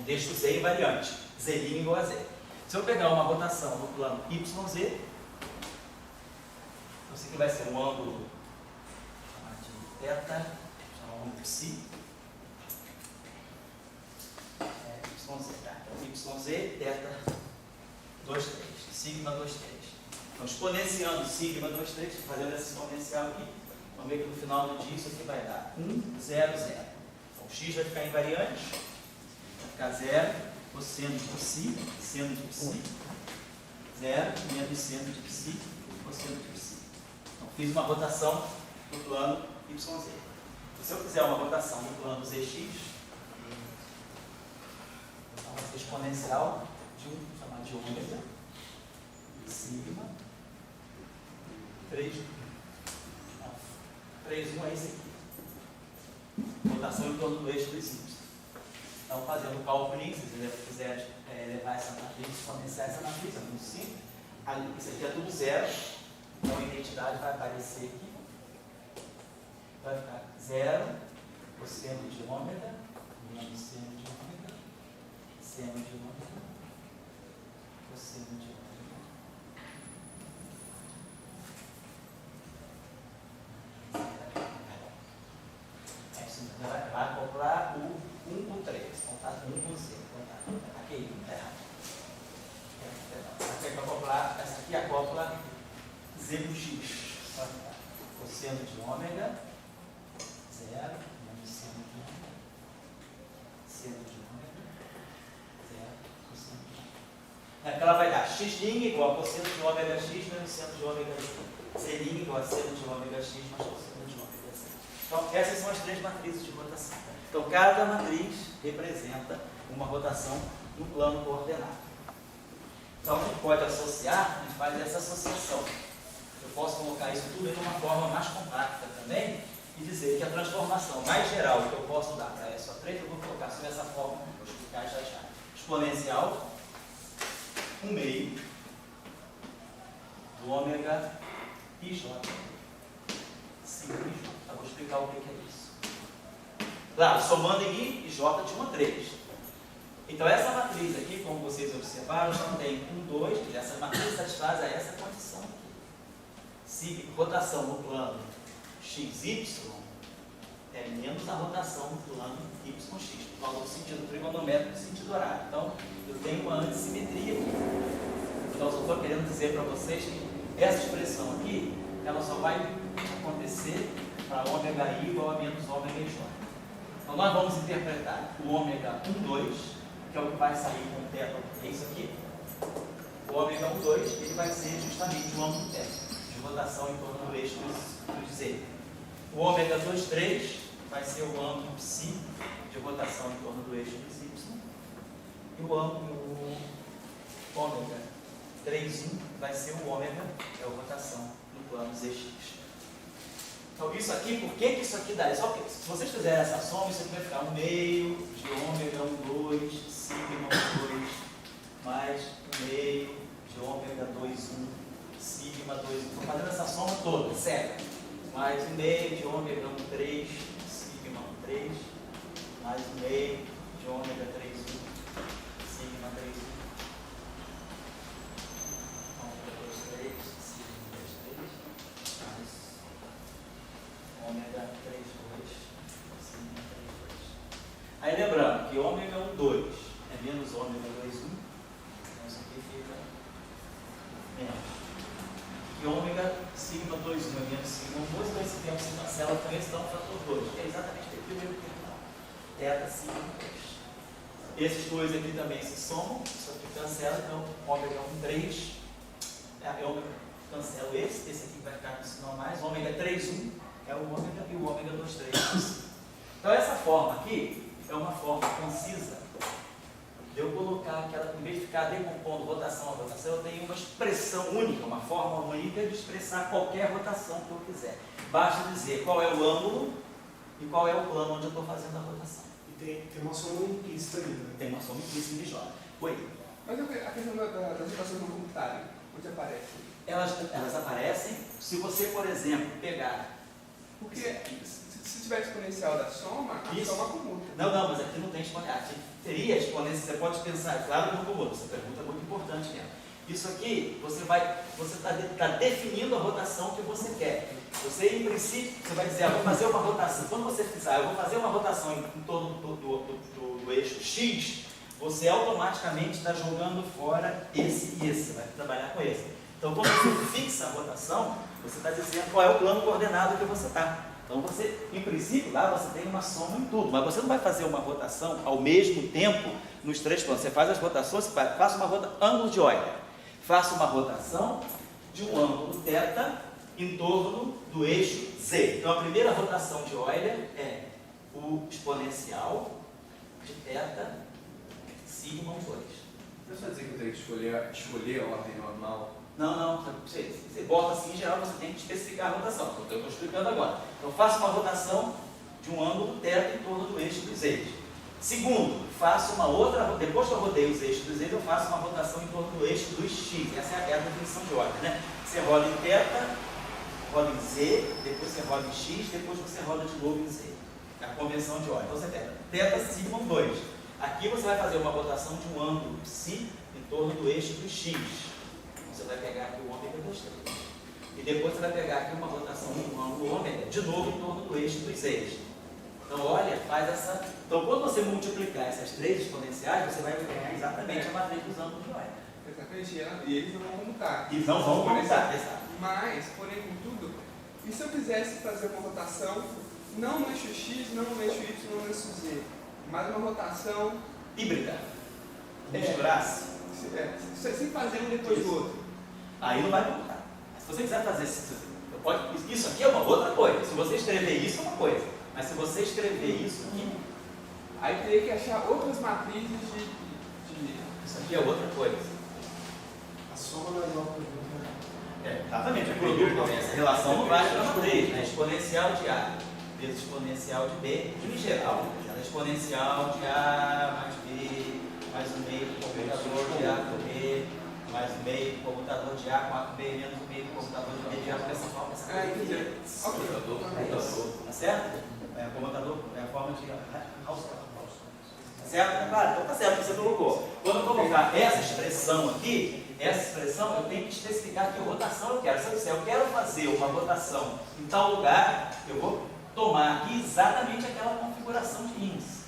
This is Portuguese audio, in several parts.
deixo o Z invariante, Z' igual a zero. Se eu pegar uma rotação no plano YZ, isso aqui vai ser um ângulo chamado de θ, chamado de psi, YZ, tá? Então, YZ, θ, 2, 3, sigma 2, 3. Então, exponenciando sigma 2, 3, fazendo essa exponencial aqui, vamos ver que no final do dia isso aqui vai dar 1, 0, 0. Então, o x vai ficar invariante, vai ficar 0, cosseno de psi, seno de psi, 0, menos seno de psi, cosseno de psi. Então, fiz uma rotação no plano YZ. Se eu fizer uma rotação no plano ZX, então vai ser exponencial de 1, chamado de ômega, sigma, 3, 1 é esse aqui. Rotação em torno do eixo dos y. Então, fazendo o cálculo, se você quiser levar essa matriz, exponenciar essa matriz, é muito simples. Isso aqui é tudo zero, então a identidade vai aparecer aqui. Vai ficar 0, cosseno de ômega, menos seno de ômega, seno de ômega, cosseno de ômega. Vai calcular o 1 com 3, contar 1 com 0, contar aqui, não está errado. Aqui é para calcular, essa aqui acopla Z do x. Cosseno de ômega, 0, menos seno de ômega, seno de ômega, 0, cosseno de ômega. Aqui ela vai dar x' igual a cosseno de ômega x menos seno de ômega z. Z' igual a seno de ômega x mais cosseno de ômega z. Então, essas são as três matrizes de rotação. Então, cada matriz representa uma rotação no plano coordenado. Então, a gente pode associar, a gente faz essa associação. Eu posso colocar isso tudo de uma forma mais compacta também e dizer que a transformação mais geral que eu posso dar para essa três, eu vou colocar sobre essa forma, vou explicar já já. Exponencial, 1 meio do ômega ij. Sigma ij. Eu vou explicar o que é isso. Claro, somando em I e J de 1 a 3. Então, essa matriz aqui, como vocês observaram, já tem 1, 2, essa matriz satisfaz a essa condição aqui. Se rotação no plano XY é menos a rotação no plano YX, por causa do sentido trigonométrico e do sentido horário. Então, eu tenho uma antissimetria aqui. Então, eu só estou querendo dizer para vocês que essa expressão aqui, ela só vai acontecer para ômega I igual a menos ômega IJ. Então, nós vamos interpretar o ômega 1, 2, que é o que vai sair com o θ, é isso aqui. O ômega 1, 2, ele vai ser justamente o ângulo θ, de rotação em torno do eixo do Z. O ômega 2, 3 vai ser o ângulo psi, de rotação em torno do eixo dos Y. E o ângulo ômega 3, 1 vai ser o ômega, é a rotação no plano ZX. Então, isso aqui, por que isso aqui dá? Só que, se vocês fizerem essa soma, isso aqui vai ficar 1 meio de ômega 1, 2, sigma 1, 2, mais 1 meio de ômega 2, 1, sigma 2, 1. Estou fazendo essa soma toda, certo? Mais 1 meio de ômega 1, 3, sigma 1, 3, mais 1 meio de ômega 3, 1, sigma 3, 1. Ômega 2, 3, sigma 2, 3, mais ômega 3, 2, sigma 3, 2. Aí lembrando que ômega 1, 2 é menos ômega 2, 1. Então isso aqui fica menos. E ômega sigma 2, 1 é menos sigma 1, 2. Então esse tempo se cancela com esse, dá um fator 2. Que é exatamente o primeiro termo. Θ, sigma 2. Esses dois aqui também se somam. Isso aqui cancela. Então ômega 1, 3. Cancela esse aqui vai ficar no sinal mais. Ômega 3, 1 é o ômega e o ômega 2, 3. Então essa forma aqui é uma forma concisa de eu colocar aquela, em vez de ficar decompondo rotação a rotação, eu tenho uma expressão única, uma forma única de expressar qualquer rotação que eu quiser. Basta dizer qual é o ângulo e qual é o plano onde eu estou fazendo a rotação. E tem uma soma implícita ali, né? Tem uma soma implícita de J. Oi? Mas a questão das rotações no comunitário, onde aparece? Elas aparecem se você, por exemplo, pegar... Porque se se tiver exponencial da soma, a Isso. soma commuta. Não, mas aqui não tem exponencial. Aqui teria exponencial, você pode pensar, claro que não comum, essa pergunta é muito importante mesmo. Isso aqui, você está definindo a rotação que você quer. Você, em princípio, você vai dizer, vou fazer uma rotação. Quando você fizer, eu vou fazer uma rotação em torno do eixo X, você automaticamente está jogando fora esse e esse, vai trabalhar com esse. Então, quando você fixa a rotação, você está dizendo qual é o plano coordenado que você está. Então, você, em princípio, lá você tem uma soma em tudo, mas você não vai fazer uma rotação ao mesmo tempo nos três planos. Você faz as rotações, faça uma ângulo de Euler, faça uma rotação de um ângulo θ em torno do eixo Z. Então, a primeira rotação de Euler é o exponencial de θ sigma 2. Não é só dizer que eu tenho que escolher a ordem normal? Não, você bota assim, em geral você tem que especificar a rotação, que eu estou explicando agora. Então faça uma rotação de um ângulo θ em torno do eixo dos eixos. Segundo, faço uma outra, depois que eu rodei os eixos dos eixos, eu faço uma rotação em torno do eixo dos x. Essa é a definição de ordem, né? Você roda em θ, roda em z, depois você roda em x, depois você roda de novo em z. É a convenção de ordem. Então você pega θ sigma 2. Aqui você vai fazer uma rotação de um ângulo ψ em torno do eixo do x. Você vai pegar aqui o ômega dos 3. E depois você vai pegar aqui uma rotação de um ângulo ômega, de novo em torno do eixo dos eixos. Então, olha, faz essa... Então, quando você multiplicar essas três exponenciais, você vai ganhar exatamente a matriz dos ângulos de Euler. Exatamente, e eles não vão comutar. E não vão comutar, exato. Mas, porém, contudo, e se eu quisesse fazer uma rotação, não no eixo X, não no eixo Y, não no eixo Z, mas uma rotação Híbrida. Misturasse. sem fazer um depois do outro. Aí não vai comutar. Se você quiser fazer isso aqui é uma outra coisa. Se você escrever isso é uma coisa. Mas se você escrever isso aqui, aí teria que achar outras matrizes de... isso aqui é outra coisa. A soma não é igual para o Exatamente, o produto, essa relação não vale para a matriz, né? Exponencial de A vezes exponencial de B, em geral, ela é exponencial de A mais B, mais o meio do computador de A com B, mais o meio do computador de A com A com B, menos o meio do computador de B de A com essa forma. entendi. Ok. Tá certo? O computador é a forma de Hausdorff. Certo? Claro, então tá certo, você colocou. Quando eu colocar essa expressão aqui, eu tenho que especificar que rotação eu quero. Se eu disser, eu quero fazer uma rotação em tal lugar, eu vou tomar aqui exatamente aquela configuração de índices.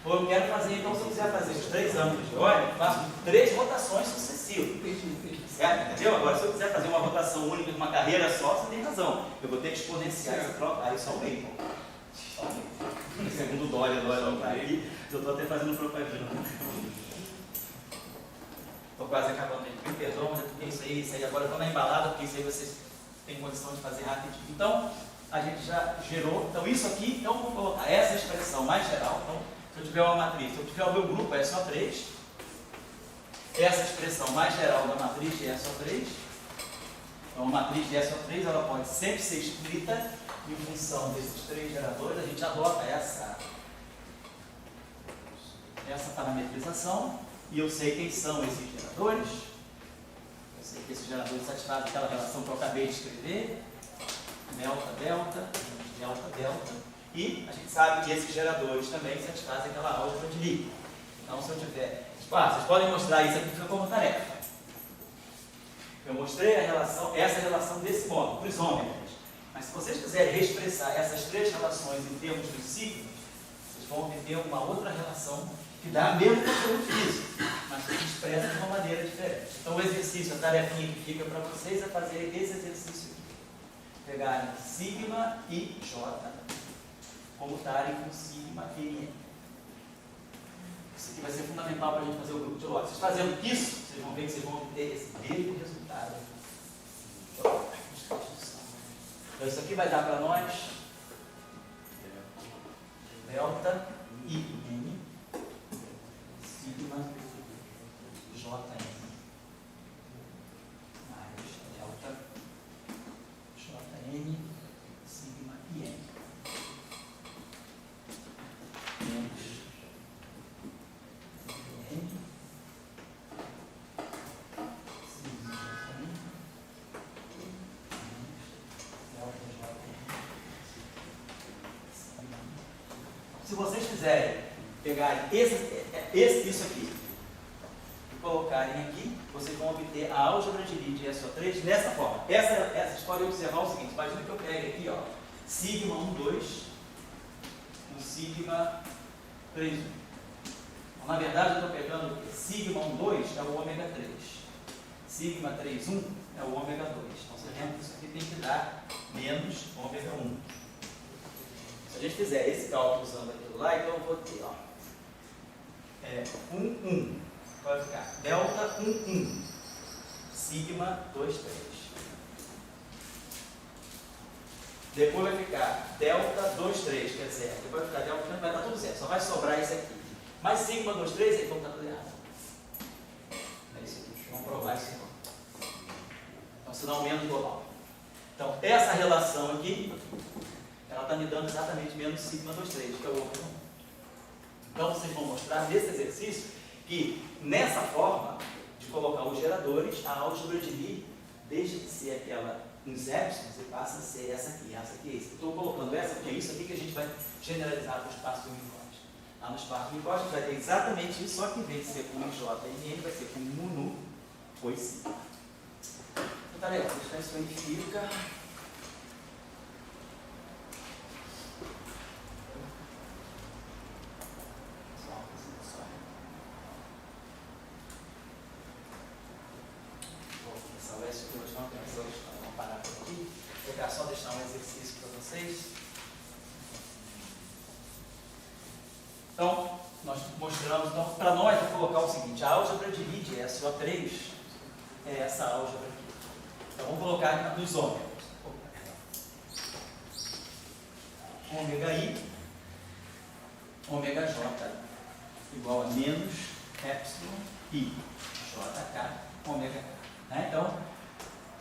Ou eu quero fazer, então, se eu quiser fazer os três ângulos de Euler, eu faço 3 rotações sucessivas. Entendi. Certo? Entendeu? Agora, se eu quiser fazer uma rotação única de uma carreira só, você tem razão. Eu vou ter que exponenciar esse próprio. Aí só o meio. Só o meio. Segundo o Dória não está aqui, eu estou até fazendo propaganda. Estou quase acabando. Me perdoam, mas é isso aí. Agora eu estou na embalada, porque isso aí vocês têm condição de fazer rapidinho. Então, a gente já gerou. Então, isso aqui, então, vou colocar essa expressão mais geral. Então, se eu tiver uma matriz, se eu tiver o meu grupo, é só 3. Essa expressão mais geral da matriz de SO3. Então, a matriz de SO3 ela pode sempre ser escrita em função desses 3 geradores. A gente adota essa parametrização e eu sei quem são esses geradores. Eu sei que esses geradores satisfazem aquela relação que eu acabei de escrever. Delta, delta, delta, delta. E a gente sabe que esses geradores também satisfazem aquela álgebra de Lie. Então, se eu tiver... vocês podem mostrar isso aqui, fica como tarefa. Eu mostrei essa relação desse modo, para os ômegas. Mas se vocês quiserem reexpressar essas 3 relações em termos dos signos, vocês vão ter uma outra relação que dá mesmo conteúdo físico, mas que se expressa de uma maneira diferente. Então, o exercício, a tarefinha que fica para vocês é fazer esse exercício aqui. Pegarem sigma e J, comutarem com sigma e N. Isso aqui vai ser fundamental para a gente fazer o grupo de lotes. Vocês fazendo isso, vocês vão ver que vocês vão ter esse mesmo resultado. Então, isso aqui vai dar para nós delta I N sigma JN mais delta JN sigma IN menos N sigma JN delta JN fizerem, pegarem isso aqui e colocarem aqui, vocês vão obter a álgebra de Lie de SO3 dessa forma. Essa história é observar o seguinte, imagina que eu pegue aqui, ó, sigma 1, 2, um sigma 3, 1. Então, na verdade, eu estou pegando sigma 1, 2 é o ômega 3. Sigma 3, 1 é o ômega 2. Então, você lembra que isso aqui tem que dar menos ômega 1. Se a gente fizer esse cálculo usando aquilo lá, então eu vou ter, ó, 1, 1. Vai ficar delta 1, 1. Sigma 2, 3. Depois vai ficar delta 2, 3, que é 0. Depois vai ficar delta, vai dar tudo zero. Só vai sobrar isso aqui. Mas sigma 2, 3, então está tudo errado. É isso aqui. Vamos provar isso aqui. Então, se dá um menos global. Então, essa relação aqui, ela está me dando exatamente menos sigma 2, 3, que é o outro. Então, vocês vão mostrar nesse exercício que, nessa forma de colocar os geradores, a álgebra de Lie deixa de ser aquela uns épsilons e passa a ser essa aqui é isso. Estou colocando essa porque é isso aqui que a gente vai generalizar para o espaço do Minkowski. Lá no espaço do Minkowski a gente vai ter exatamente isso, só que em vez de ser com J e N, vai ser com mu pois sim. Então tá legal, deixa isso aí fica. Só deixar um exercício para vocês. Então, nós mostramos, então, para nós, vou colocar o seguinte: a álgebra de Lie de SO3 é essa álgebra aqui. Então, vamos colocar nos ômegas. Ômega I, ômega J, igual a menos epsilon I, JK, ômega K. Né? Então,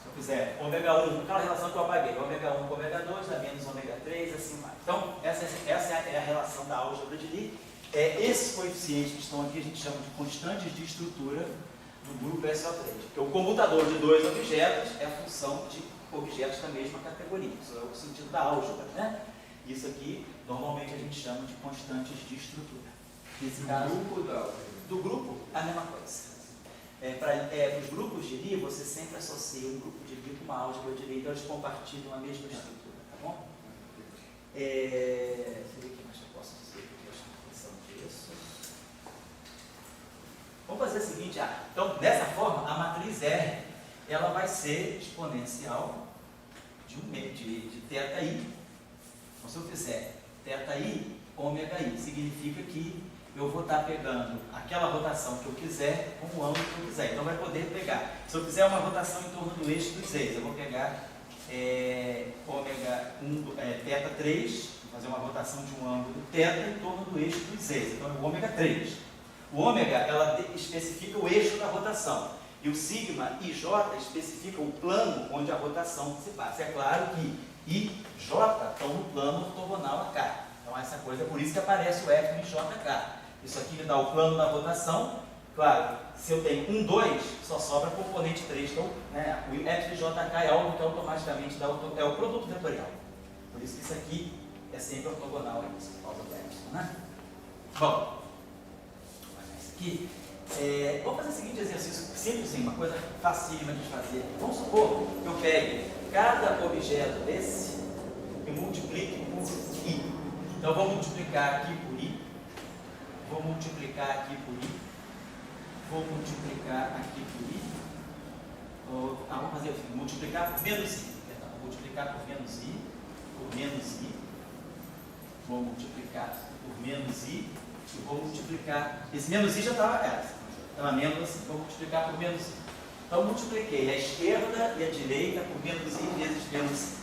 se eu fizer ômega 1, aquela relação que eu apaguei, ômega 1 com ômega 2 dá menos ômega 3, assim vai. Então, essa é a relação da álgebra de Lie. Esses coeficientes que estão aqui a gente chama de constantes de estrutura do grupo SO3. Porque o comutador de dois objetos é a função de objetos da mesma categoria. Isso é o sentido da álgebra, né? Isso aqui, normalmente, a gente chama de constantes de estrutura. Nesse caso, grupo da álgebra. Do grupo, a mesma coisa. Para os grupos de Lie, você sempre associa um grupo de Lie com uma álgebra de Lie, então eles compartilham a mesma estrutura, tá bom? Deixa eu ver o que mais eu posso dizer aqui a função disso. Vamos fazer o seguinte, então dessa forma, a matriz R, ela vai ser exponencial de θi. Então, se eu fizer θi, ômega i, significa que eu vou estar pegando aquela rotação que eu quiser com o ângulo que eu quiser. Então vai poder pegar. Se eu fizer uma rotação em torno do eixo dos eis, eu vou pegar ômega 1, θ 3, vou fazer uma rotação de um ângulo θ em torno do eixo dos eis. Então é o ômega 3. O ômega, ela especifica o eixo da rotação. E o sigma e j especifica o plano onde a rotação se passa. É claro que I e J estão no plano ortogonal a K. Então essa coisa, por isso que aparece o F em JK. Isso aqui me dá o plano da rotação. Claro, se eu tenho 1, 2, só sobra componente 3. Então, né, o F de JK é algo que automaticamente dá é o produto vetorial. Por isso que isso aqui é sempre ortogonal a isso, por causa do epsilon, né? Bom, isso aqui. Vamos fazer o seguinte exercício simples, sim, uma coisa facílima de fazer. Vamos supor que eu pegue cada objeto desse e multiplique por I. Então, eu vou multiplicar aqui por I, vou multiplicar aqui por I, vou multiplicar aqui por I, vamos fazer assim, multiplicar por menos I, perdão, vou multiplicar por menos I, vou multiplicar por menos I, e vou multiplicar, esse menos I já estava menos, vou multiplicar por menos I. Então, multipliquei a esquerda e a direita por menos I vezes menos I.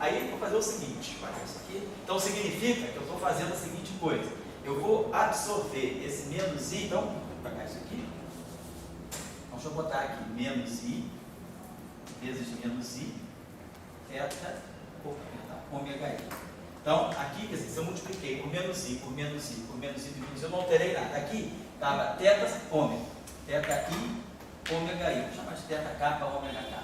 Aí, vou fazer o seguinte, isso aqui. Então, significa que eu estou fazendo a seguinte coisa. Eu vou absorver esse menos I, então, vou pegar isso aqui. Então, deixa eu botar aqui menos I vezes menos I, ômega I. Então, aqui, quer dizer, se eu multipliquei por menos I, por menos I, por menos I, por menos I, eu não alterei nada. Aqui estava θ, ômega. θi, ômega I. Vou chamar de θk, ômega k.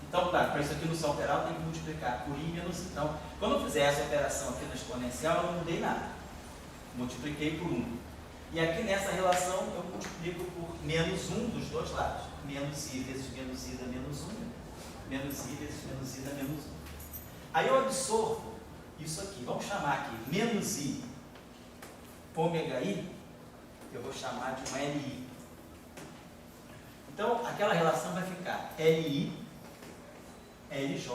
Então, claro, para isso aqui não se alterar, eu tenho que multiplicar por I menos I. Então, quando eu fizer essa operação aqui na exponencial, eu não mudei nada. Multipliquei por 1. E aqui nessa relação, eu multiplico por menos 1 dos dois lados. Menos I vezes menos I dá menos 1. Menos I vezes menos I dá menos 1. Aí eu absorvo isso aqui. Vamos chamar aqui menos I ômega I, eu vou chamar de uma LI. Então, aquela relação vai ficar LI, LJ,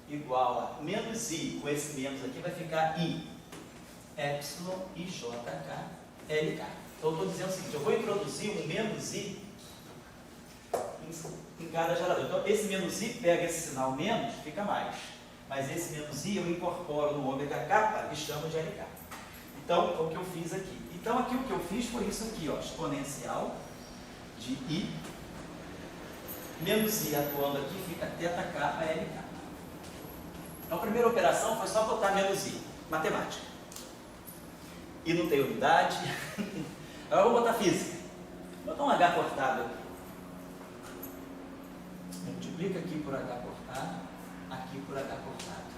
igual a menos I, com esse menos aqui, vai ficar I, epsilon, IJK, LK. Então, eu estou dizendo o seguinte, eu vou introduzir um menos I em cada gerador. Então, esse menos I pega esse sinal menos, fica mais. Mas esse menos I eu incorporo no ômega K e chamo de LK. Então, é o que eu fiz aqui. Então, aqui o que eu fiz foi isso aqui, ó, exponencial de I, menos I atuando aqui, fica θK LK. Então, a primeira operação foi só botar menos I, matemática. I não tem unidade. Agora vou botar física. Vou botar um H cortado aqui. Multiplica aqui por H cortado, aqui por H cortado,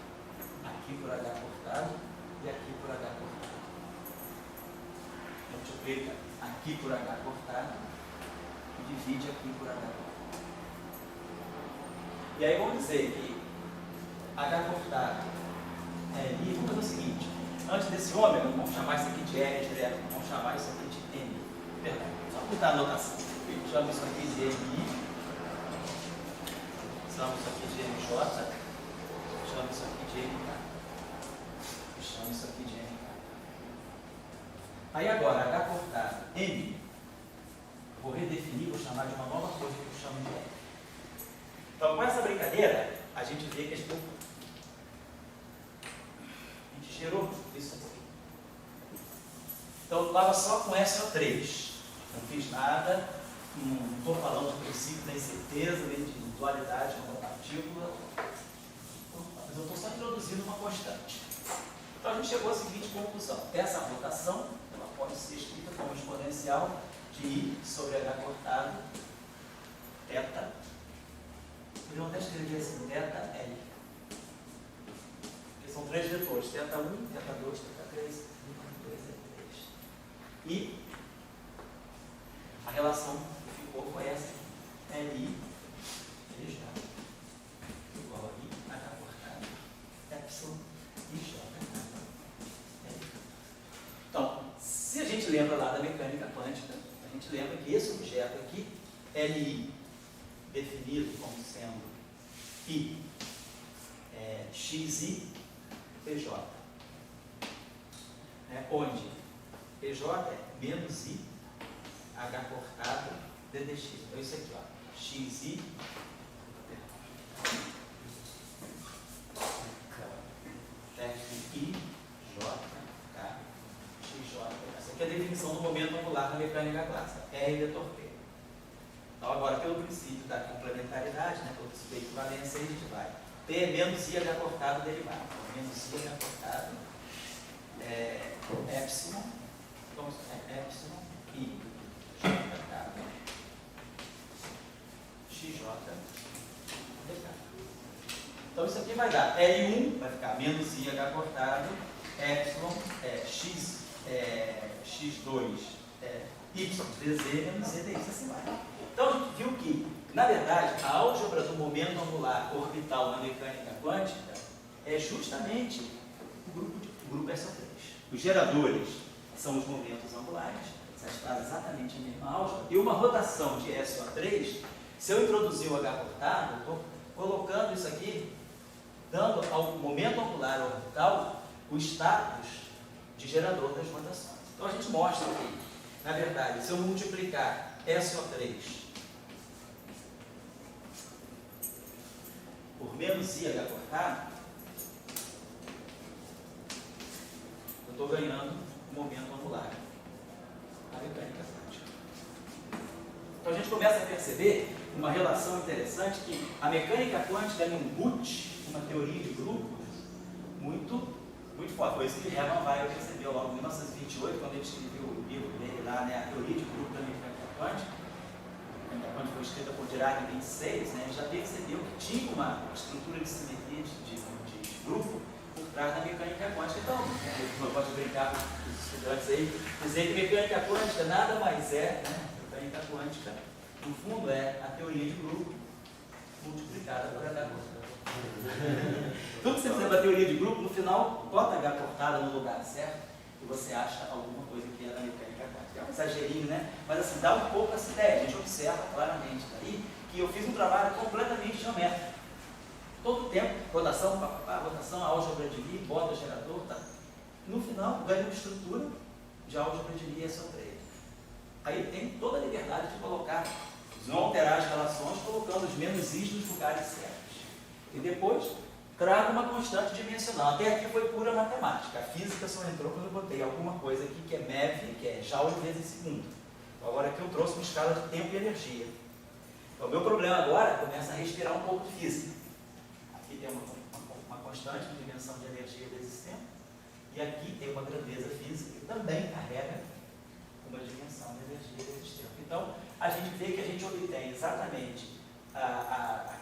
aqui por H cortado e aqui por H cortado. Multiplica aqui por H cortado e divide aqui por H cortado. E aí vamos dizer que H cortado é I. Vamos fazer o seguinte, antes desse ômega, vamos chamar isso aqui de R direto, vamos chamar isso aqui de N. Perdão, só botar a anotação. Chamo isso aqui de MI, chamo isso aqui de MJ, chamo isso aqui de MK, e chamo isso aqui de MK. Aí agora, H cortado M, vou redefinir, vou chamar de uma nova coisa que eu chamo de M. Então, com essa brincadeira, a gente vê que a gente gerou isso aqui. Então, eu estava só com SO3. Não fiz nada, não estou falando de princípio da incerteza, nem de dualidade com uma partícula. Mas eu estou só introduzindo uma constante. Então, a gente chegou à seguinte conclusão. Essa rotação ela pode ser escrita como exponencial de I sobre H cortado, θ. Eu até escrevi assim, θ L. Porque são três vetores, θ1, θ2, θ3, θ2 é 3. E a relação que ficou foi essa, LI, LJ, igual a I, H cortado, epsilon, IJ, L. Então, se a gente lembra lá da mecânica quântica, a gente lembra que esse objeto aqui, LI, definido como sendo I, XI, PJ, onde PJ é menos I, H cortado, DDX. Então isso aqui, ó, XI, FI, J, K, XJ. Essa aqui é a definição do momento angular na mecânica clássica, R vetor P. Então agora, pelo princípio da complementaridade, pelo princípio da equivalência, a gente vai P é menos I H cortado derivado. Menos I H cortado epsilon, então epsilon I JK XJ dk. Então isso aqui vai dar L1, vai ficar menos I H cortado, epsilon X2 Y dz menos Z dx, assim vai. Então a gente viu que, na verdade, a álgebra do momento angular orbital na mecânica quântica é justamente o grupo SO3. Os geradores são os momentos angulares, vocês fazem exatamente a mesma álgebra, e uma rotação de SO3, se eu introduzir o H cortado, eu estou colocando isso aqui, dando ao momento angular orbital o status de gerador das rotações. Então a gente mostra que, na verdade, se eu multiplicar SO3 por menos I H cortado, eu estou ganhando o momento angular na mecânica quântica. Então a gente começa a perceber uma relação interessante que a mecânica quântica embute uma teoria de grupos muito forte. Foi isso que Hermann Weyl percebeu logo em 1928, quando ele escreveu o livro dele lá, a teoria de grupo da mecânica quântica. quando foi escrita por Dirac em 26, né, já percebeu que tinha uma estrutura de simetria de grupo por trás da mecânica quântica. Então, eu posso brincar com os estudantes aí, dizer que mecânica quântica nada mais é, né, mecânica quântica, no fundo, é a teoria de grupo multiplicada por H cortada. Tudo que você fizer da teoria de grupo, no final, bota H cortada no lugar certo e você acha alguma coisa que é da mecânica quântica. É um exagerinho, né? Mas assim, dá um pouco essa ideia. A gente observa claramente daí que eu fiz um trabalho completamente geométrico. Todo o tempo, rotação, rotação, álgebra de Lie, bota gerador, tá? No final, ganho uma estrutura de álgebra de Lie sobre ele. Aí tem toda a liberdade de colocar, não alterar as relações, colocando os menos is nos lugares certos. E depois, trago uma constante dimensional. Até aqui foi pura matemática. A física só entrou quando eu botei alguma coisa aqui que é MeV, que é Joule vezes segundo. Então, agora aqui eu trouxe uma escala de tempo e energia. Então, o meu problema agora começa a respirar um pouco de física. Aqui tem uma constante de dimensão de energia vezes tempo. E aqui tem uma grandeza física que também carrega uma dimensão de energia vezes tempo. Então, a gente vê que a gente obtém exatamente a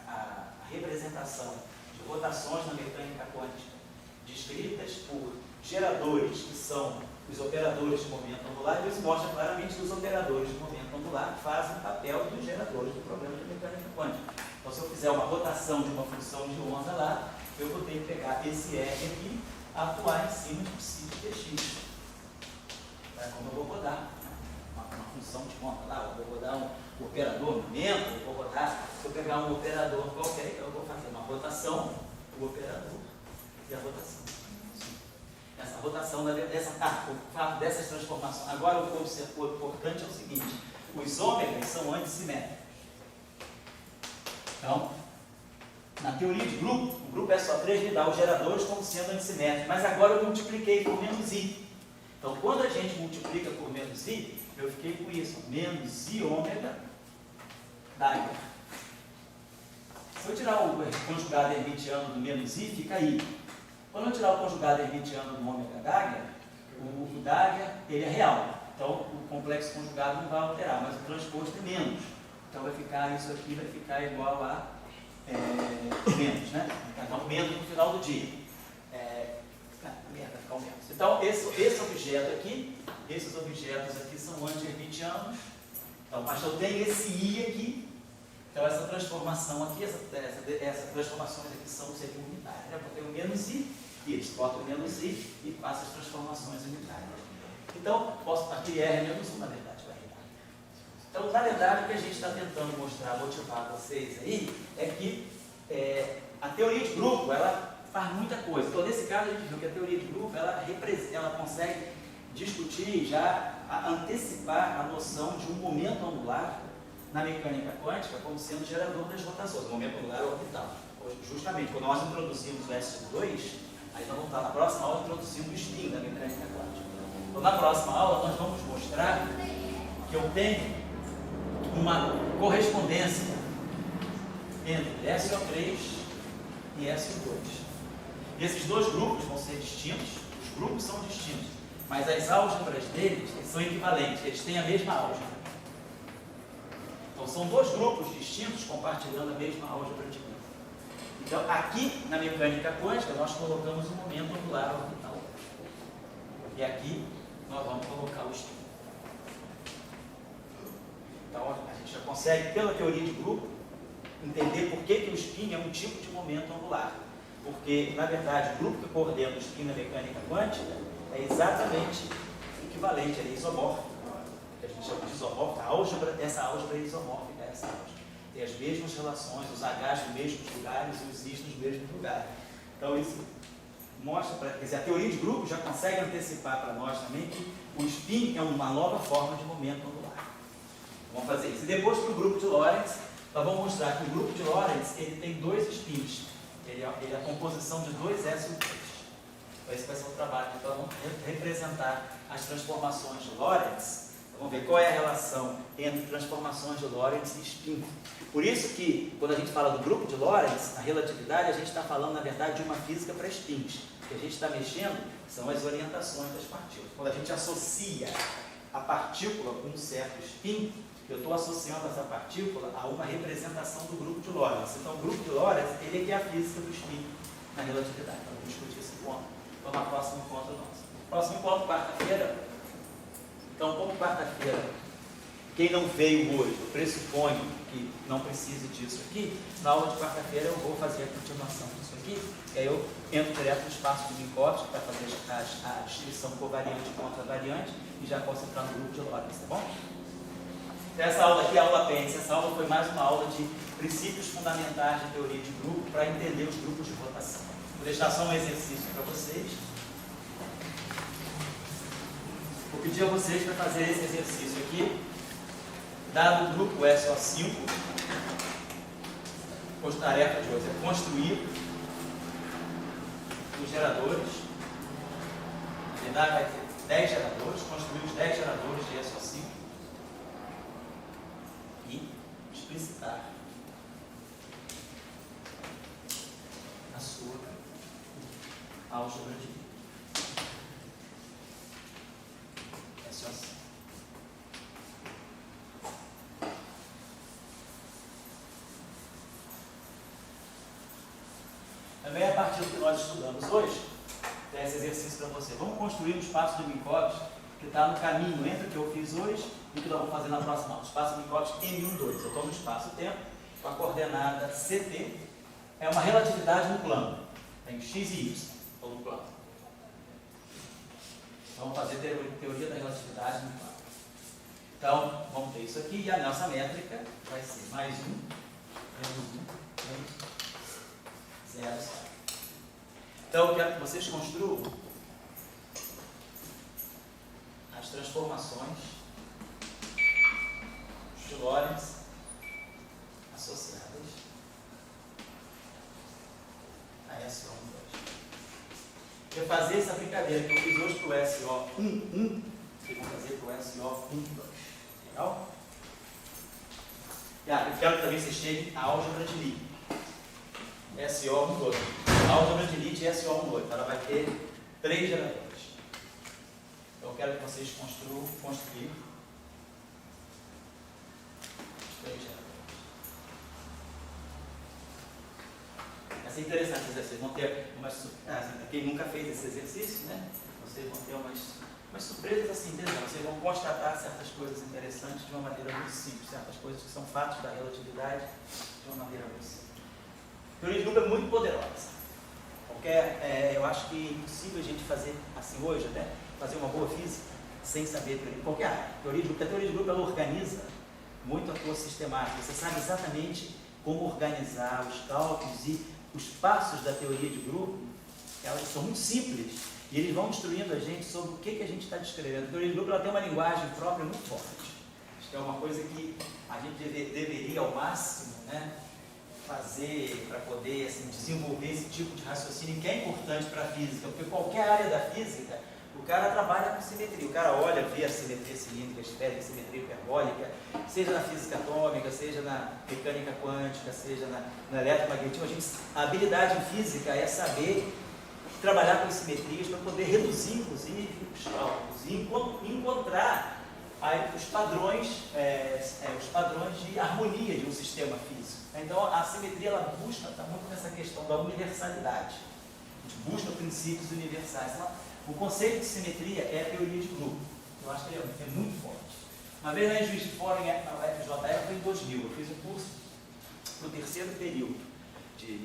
representação de rotações na mecânica quântica descritas por geradores que são os operadores de momento angular, e eles mostram claramente que os operadores de momento angular fazem o papel dos geradores do problema de mecânica quântica. Então, se eu fizer uma rotação de uma função de onda lá, eu vou ter que pegar esse R aqui, atuar em cima de psi de dx. É como eu vou rodar uma função de onda lá, eu vou rodar um operador momento, eu vou rodar, se eu pegar um operador qualquer, eu vou fazer uma rotação, o operador e a rotação. Essa rotação, o fato dessas transformações. Agora, o importante é o seguinte: os ômegas são antissimétricos. Então, na teoria de grupo, o grupo SO3 me dá os geradores como sendo antissimétricos, mas agora eu multipliquei por menos I. Então, quando a gente multiplica por menos I, eu fiquei com isso, menos I ômega Dagger. Se eu tirar o conjugado hermitiano do menos I, fica I. Quando eu tirar o conjugado hermitiano do ômega Dagger, o Dagger ele é real. Então, o complexo conjugado não vai alterar, mas o transposto é menos. Então, vai ficar, isso aqui vai ficar igual a menos, né? Então, menos no final do dia. Vai ficar o menos. Então, esse objeto aqui, esses objetos aqui são anti-hermitianos. Então, mas eu tenho esse I aqui. Então, essa transformação aqui, essas transformações aqui seriam unitárias. Né? Eu tenho menos I, e eles botam menos I e faço as transformações unitárias. Então, aqui R é menos 1, na verdade, vai dar. Então, na verdade, o que a gente está tentando mostrar, motivar vocês aí, é que a teoria de grupo, ela faz muita coisa. Então, nesse caso, a gente viu que a teoria de grupo, ela consegue discutir e já antecipar a noção de um momento angular na mecânica quântica como sendo gerador das rotações, o momento angular orbital. Justamente, quando nós introduzimos o S2, aí nós vamos estar na próxima aula introduzindo o spin da mecânica quântica. Então, na próxima aula, nós vamos mostrar que eu tenho uma correspondência entre SO3 e SO2. E esses dois grupos vão ser distintos, os grupos são distintos, mas as álgebras deles são equivalentes, eles têm a mesma álgebra. Então, são dois grupos distintos compartilhando a mesma álgebra de grupo. Então, aqui na mecânica quântica, nós colocamos o momento angular orbital. E aqui, nós vamos colocar o spin. Então, a gente já consegue, pela teoria de grupo, entender por que o spin é um tipo de momento angular. Porque, na verdade, o grupo que coordena o spin na mecânica quântica é exatamente equivalente, ele é isomórfico. A gente chama de isomórfica, essa álgebra é isomórfica, essa álgebra. Tem as mesmas relações, os H's nos mesmos lugares e os I's nos mesmos lugares. Então, isso mostra, quer dizer, a teoria de grupo já consegue antecipar para nós também que o spin é uma nova forma de momento angular. Vamos fazer isso. E depois, para o grupo de Lorentz, nós vamos mostrar que o grupo de Lorentz ele tem dois spins. Ele é a composição de dois SO3. Esse vai ser o trabalho. Então, vamos representar as transformações de Lorentz. Vamos ver qual é a relação entre transformações de Lorentz e spin. Por isso que, quando a gente fala do grupo de Lorentz, a relatividade, a gente está falando, na verdade, de uma física para spins. O que a gente está mexendo são as orientações das partículas. Quando a gente associa a partícula com um certo spin, eu estou associando essa partícula a uma representação do grupo de Lorentz. Então, o grupo de Lorentz, ele é que é a física do spin na relatividade. Então, vamos discutir esse ponto. Então, no próximo encontro nosso. Próximo encontro, quarta-feira. Então, como quarta-feira, quem não veio hoje, eu pressuponho que não precise disso aqui, na aula de quarta-feira eu vou fazer a continuação disso aqui, e aí eu entro direto no espaço de Minkowski para fazer a distribuição covariante contra variante e já posso entrar no grupo de Lorentz, tá bom? Essa aula aqui é a aula apêndice. Essa aula foi mais uma aula de princípios fundamentais de teoria de grupo para entender os grupos de rotação. Vou deixar só um exercício para vocês. Vou pedir a vocês para fazer esse exercício aqui. Dado o grupo SO5, a tarefa de hoje é construir os geradores. Vai ter 10 geradores, construir os 10 geradores de SO5 e explicitar a sua álgebra de SO5. Também a partir do que nós estudamos hoje, tem esse exercício para você. Vamos construir um espaço de Minkowski que está no caminho entre o que eu fiz hoje e o que nós vamos fazer na próxima aula. O espaço de Minkowski M1, 2. Eu estou no espaço-tempo, com a coordenada CT. É uma relatividade no plano. Tem X e Y, estou no plano. Vamos fazer teoria da relatividade no plano. Então, vamos ter isso aqui e a nossa métrica vai ser mais 1, menos 1, menos 0, 0. Então, eu quero que vocês construam as transformações de Lorentz associadas a SO12. Eu fazer essa brincadeira que eu fiz hoje para o SO11, vocês vão fazer para o SO12. Legal? Eu quero que também vocês cheguem à álgebra de Lie. SO12. A álgebra de Lie é SO12. Ela vai ter 3 geradores. Então eu quero que vocês construir os 3 geradores. Vai ser interessante esse exercício. Vão ter umas. Quem nunca fez esse exercício, né? Vocês vão ter umas surpresas assim, entendeu? Vocês vão constatar certas coisas interessantes de uma maneira muito simples, certas coisas que são fatos da relatividade de uma maneira muito simples. A teoria de grupo é muito poderosa. Eu acho que é impossível a gente fazer assim hoje, né? Fazer uma boa física sem saber teoria, qualquer área. A teoria de grupo ela organiza muito a tua sistemática. Você sabe exatamente como organizar os cálculos e os passos da teoria de grupo. Elas são muito simples e eles vão instruindo a gente sobre o que a gente está descrevendo. A teoria de grupo ela tem uma linguagem própria muito forte. Acho que é uma coisa que a gente deveria ao máximo, né, fazer para poder assim, desenvolver esse tipo de raciocínio que é importante para a física, porque qualquer área da física, o cara trabalha com simetria, o cara olha, vê a simetria cilíndrica, esférica, simetria hiperbólica, seja na física atômica, seja na mecânica quântica, seja na eletromagnetismo. A habilidade em física é saber trabalhar com simetrias para poder reduzir, inclusive, os cálculos e encontrar os padrões de harmonia de um sistema físico. Então, a simetria ela busca, está muito nessa questão da universalidade. A gente busca princípios universais. Então, o conceito de simetria é a teoria de grupo. Eu acho que ele é muito forte. Uma vez na Juiz de Fora, na UFJF, foi em 2000. Eu fiz um curso para o terceiro período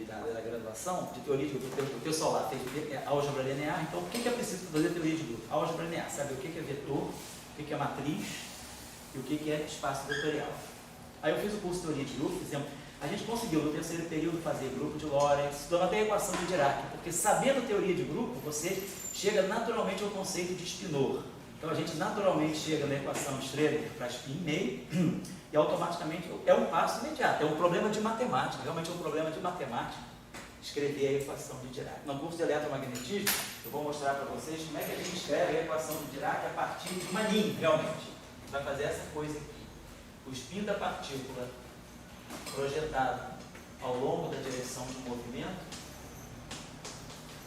da graduação de teoria de grupo. O pessoal lá fez álgebra linear. Então, o que é preciso para fazer teoria de grupo? Álgebra linear. Saber o que é vetor, o que é matriz e o que é espaço vetorial. Aí eu fiz o curso de teoria de grupo, fizemos. A gente conseguiu no terceiro período fazer grupo de Lorentz, estudando até a equação de Dirac, porque sabendo teoria de grupo, você chega naturalmente ao conceito de spinor. Então a gente naturalmente chega na equação de Schrödinger para spin meio e automaticamente é um passo imediato, é um problema de matemática, realmente é um problema de matemática escrever a equação de Dirac. No curso de eletromagnetismo, eu vou mostrar para vocês como é que a gente escreve a equação de Dirac a partir de uma linha, realmente. A gente vai fazer essa coisa aqui. O spin da partícula projetado ao longo da direção do movimento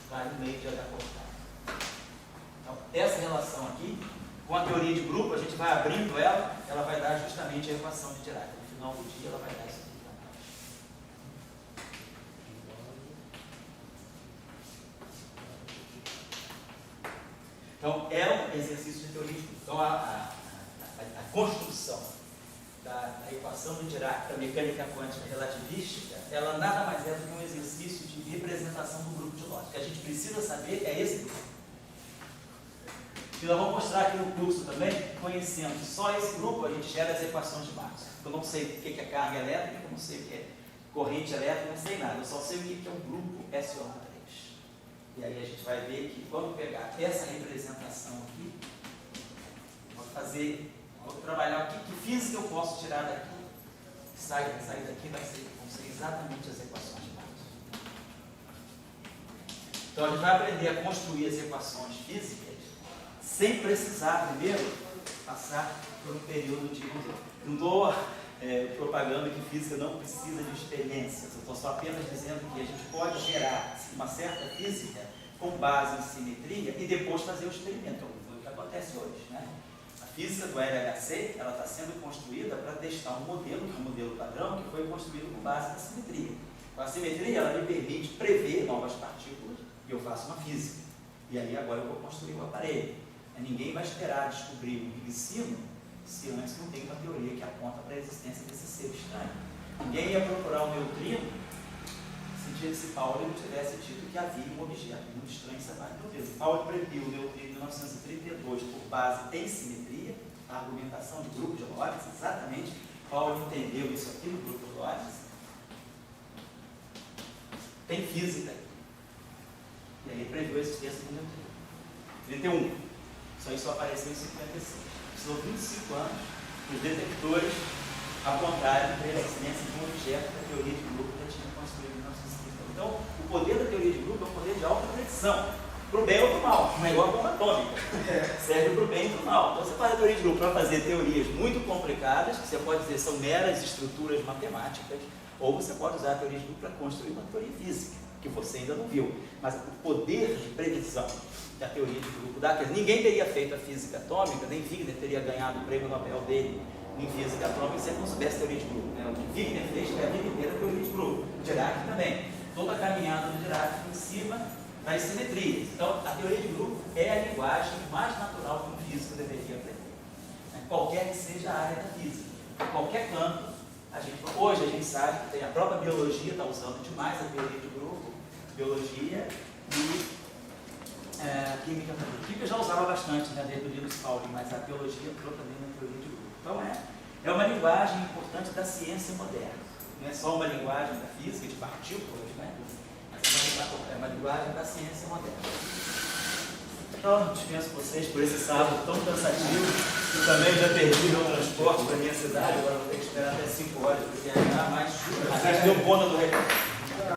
vai no meio de H cortado. Então, essa relação aqui Com a teoria de grupo, a gente vai abrindo ela, ela vai dar justamente a equação de Dirac. No final do dia, ela vai dar isso aqui também. Então, é um exercício de teoria de grupo. Então, a construção da equação de Dirac, da mecânica quântica relativística, ela nada mais é do que um exercício de representação do grupo de lógica. O que a gente precisa saber é esse grupo. E nós vamos mostrar aqui no curso também, conhecendo só esse grupo, a gente gera as equações de Maxwell. Eu não sei o que é carga elétrica, eu não sei o que é corrente elétrica, não sei nada, eu só sei o que é um grupo SO3. E aí a gente vai ver que quando pegar essa representação aqui, vou trabalhar o que física eu posso tirar daqui. Sai daqui, vão ser exatamente as equações de Maxwell. Então a gente vai aprender a construir as equações físicas sem precisar primeiro passar por um período de... Não estou propagando que física não precisa de experiências, eu estou só apenas dizendo que a gente pode gerar uma certa física com base em simetria e depois fazer o experimento, o que acontece hoje, né? A física do LHC, ela está sendo construída para testar um modelo, que é um modelo padrão, que foi construído com base na simetria. Com a simetria, ela me permite prever novas partículas e eu faço uma física. E aí agora eu vou construir o aparelho. Ninguém vai esperar descobrir o Big Sino se antes não tem uma teoria que aponta para a existência desse ser estranho. Ninguém ia procurar um neutrino se Pauli não tivesse dito que havia um objeto muito estranho separado do neutrino. Pauli previu o neutrino em 1932 por base em simetria, a argumentação de grupo de Lorentz, exatamente. Pauli entendeu isso aqui no grupo de Lorentz. Tem física. E aí previu a existência do neutrino. 31. Isso apareceu em 56. Precisou 25 anos para os detectores apontarem para a existência de um objeto que a teoria de grupo já tinha construído em 1950. Então, o poder da teoria de grupo é um poder de alta predição, para o bem ou para o mal, não é igual a bomba atômica. Serve para o bem e para o mal. Então, você faz a teoria de grupo para fazer teorias muito complicadas, que você pode dizer são meras estruturas matemáticas, ou você pode usar a teoria de grupo para construir uma teoria física, que você ainda não viu. Mas o poder de previsão da teoria de grupo, ninguém teria feito a física atômica, nem Wigner teria ganhado o prêmio Nobel dele em física atômica se ele não soubesse teoria de grupo. Né? O que Wigner fez foi a vida inteira teoria de grupo. Dirac também. Toda a caminhada do Dirac em cima das simetrias. Então, a teoria de grupo é a linguagem mais natural que um físico deveria aprender. Né? Qualquer que seja a área da física. Em qualquer campo, hoje a gente sabe que tem a própria biologia, está usando demais a teoria de grupo, biologia e química também. Química já usava bastante, né, desde o Linus Pauling, mas a biologia entrou também na teoria de grupo. Então é uma linguagem importante da ciência moderna. Não é só uma linguagem da física, de partículas, né, mas é uma linguagem da ciência moderna. Então, dispenso vocês por esse sábado tão cansativo. Eu também já perdi meu transporte para a minha cidade, agora vou ter que esperar até 5 horas, porque ainda mais chuva. A gente deu conta do recado.